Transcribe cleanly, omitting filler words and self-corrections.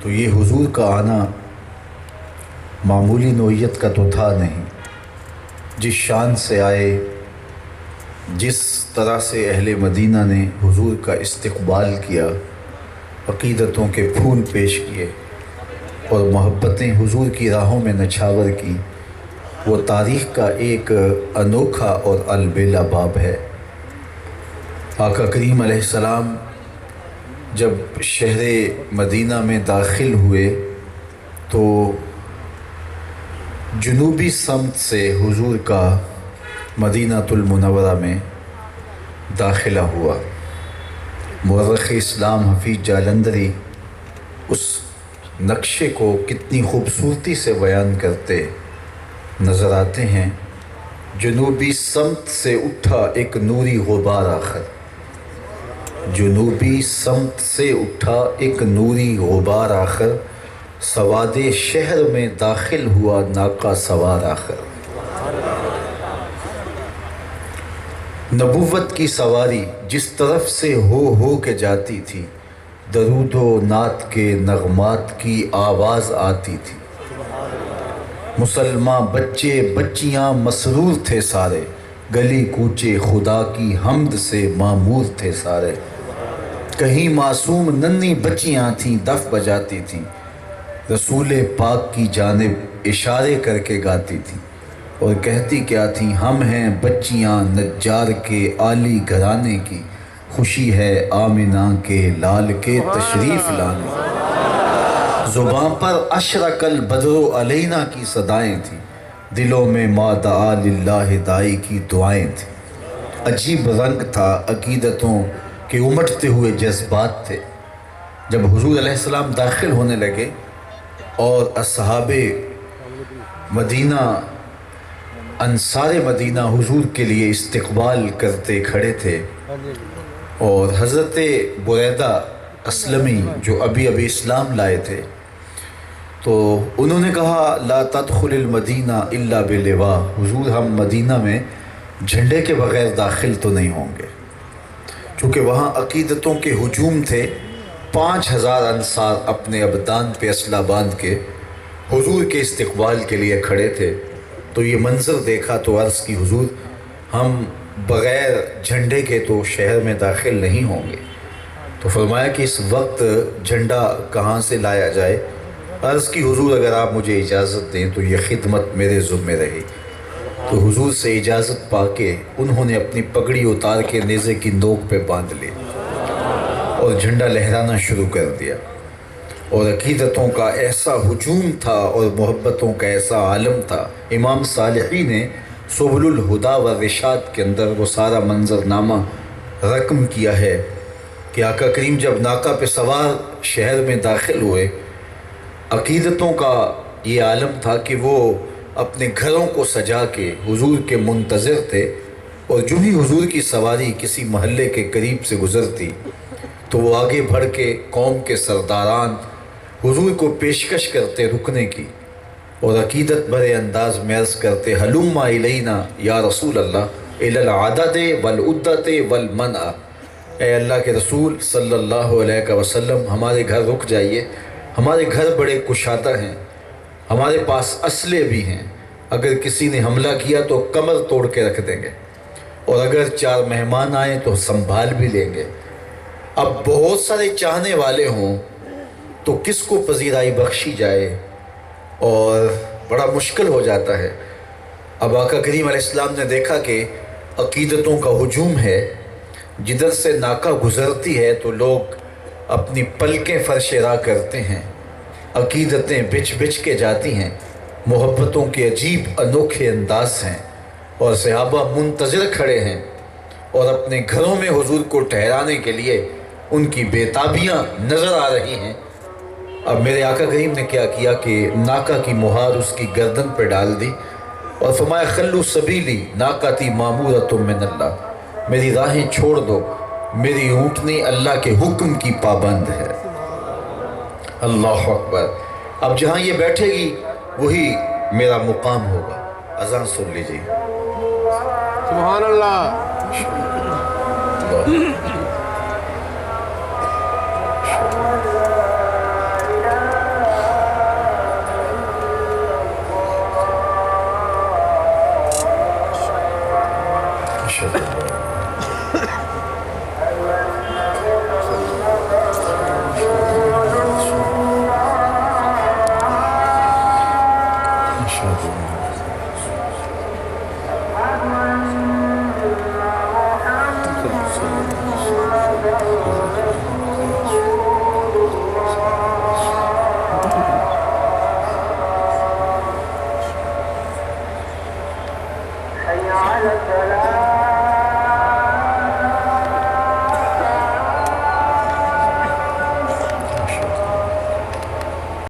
تو یہ حضور کا آنا معمولی نوعیت کا تو تھا نہیں۔ جس شان سے آئے، جس طرح سے اہل مدینہ نے حضور کا استقبال کیا، عقیدتوں کے پھول پیش کیے اور محبتیں حضور کی راہوں میں نچھاور کی، وہ تاریخ کا ایک انوکھا اور البیلا باب ہے۔ آقا کریم علیہ السلام جب شہر مدینہ میں داخل ہوئے تو جنوبی سمت سے حضور کا مدینہ المنورہ میں داخلہ ہوا۔ مورخ اسلام حفیظ جالندری اس نقشے کو کتنی خوبصورتی سے بیان کرتے نظر آتے ہیں۔ جنوبی سمت سے اٹھا ایک نوری غبار آخر، جنوبی سمت سے اٹھا ایک نوری غبار آخر، سواد شہر میں داخل ہوا ناقہ سوار آخر۔ نبوت کی سواری جس طرف سے ہو کے جاتی تھی، درود و نعت کے نغمات کی آواز آتی تھی۔ مسلمان بچے بچیاں مسرور تھے سارے، گلی کوچے خدا کی حمد سے معمور تھے سارے۔ کہیں معصوم ننھی بچیاں تھیں دف بجاتی تھیں، رسول پاک کی جانب اشارے کر کے گاتی تھیں اور کہتی کیا تھیں، ہم ہیں بچیاں نجار کے عالی گھرانے کی، خوشی ہے آمنہ کے لال کے تشریف لانے۔ زباں پر اشرق البدر علینا کی صدائیں تھیں، دلوں میں ما دعا للہ دائی کی دعائیں تھیں۔ عجیب رنگ تھا، عقیدتوں کے امٹتے ہوئے جذبات تھے۔ جب حضور علیہ السلام داخل ہونے لگے اور اصحاب مدینہ، انصار مدینہ حضور کے لیے استقبال کرتے کھڑے تھے، اور حضرت بریدہ اسلمی جو ابھی اسلام لائے تھے، تو انہوں نے کہا لا تدخل المدینہ الا بلواء، حضور ہم مدینہ میں جھنڈے کے بغیر داخل تو نہیں ہوں گے، چونکہ وہاں عقیدتوں کے ہجوم تھے۔ 5000 انصار اپنے ابدان پہ اسلحہ باندھ کے حضور کے استقبال کے لیے کھڑے تھے۔ تو یہ منظر دیکھا تو عرض کی حضور ہم بغیر جھنڈے کے تو شہر میں داخل نہیں ہوں گے۔ تو فرمایا کہ اس وقت جھنڈا کہاں سے لایا جائے؟ عرض کی حضور اگر آپ مجھے اجازت دیں تو یہ خدمت میرے ذمہ رہی۔ تو حضور سے اجازت پا کے انہوں نے اپنی پگڑی اتار کے نیزے کی نوک پہ باندھ لی اور جھنڈا لہرانا شروع کر دیا، اور عقیدتوں کا ایسا ہجوم تھا اور محبتوں کا ایسا عالم تھا۔ امام صالحی نے سبل الہدا والرشاد کے اندر وہ سارا منظرنامہ رقم کیا ہے کہ آقا کریم جب ناقہ پہ سوار شہر میں داخل ہوئے، عقیدتوں کا یہ عالم تھا کہ وہ اپنے گھروں کو سجا کے حضور کے منتظر تھے، اور جو ہی حضور کی سواری کسی محلے کے قریب سے گزرتی تو وہ آگے بڑھ کے قوم کے سرداران حضور کو پیشکش کرتے رکنے کی، اور عقیدت بھرے انداز میں عرض کرتے ہلم الینا یا رسول اللہ الی العدد والعدت والمنع، اے اللہ کے رسول صلی اللہ علیہ وسلم ہمارے گھر رک جائیے، ہمارے گھر بڑے کشادہ ہیں، ہمارے پاس اسلحے بھی ہیں، اگر کسی نے حملہ کیا تو کمر توڑ کے رکھ دیں گے، اور اگر 4 مہمان آئیں تو سنبھال بھی لیں گے۔ اب بہت سارے چاہنے والے ہوں تو کس کو پذیرائی بخشی جائے، اور بڑا مشکل ہو جاتا ہے۔ اب آقا کریم علیہ السلام نے دیکھا کہ عقیدتوں کا ہجوم ہے، جدھر سے ناکہ گزرتی ہے تو لوگ اپنی پلکیں فرش راہ کرتے ہیں، عقیدتیں بچ بچ کے جاتی ہیں، محبتوں کے عجیب انوکھے انداز ہیں، اور صحابہ منتظر کھڑے ہیں، اور اپنے گھروں میں حضور کو ٹھہرانے کے لیے ان کی بےتابیاں نظر آ رہی ہیں۔ اب میرے آقا کریم نے کیا کیا کہ ناقہ کی مہار اس کی گردن پہ ڈال دی اور فرمایا خلو سبیلی ناقتی معمورۃ من اللہ، میری راہیں چھوڑ دو، میری اونٹنی اللہ کے حکم کی پابند ہے۔ اللہ اکبر۔ اب جہاں یہ بیٹھے گی وہی میرا مقام ہوگا۔ اذان سن لیجیے۔ سبحان اللہ۔ حي على الفلاح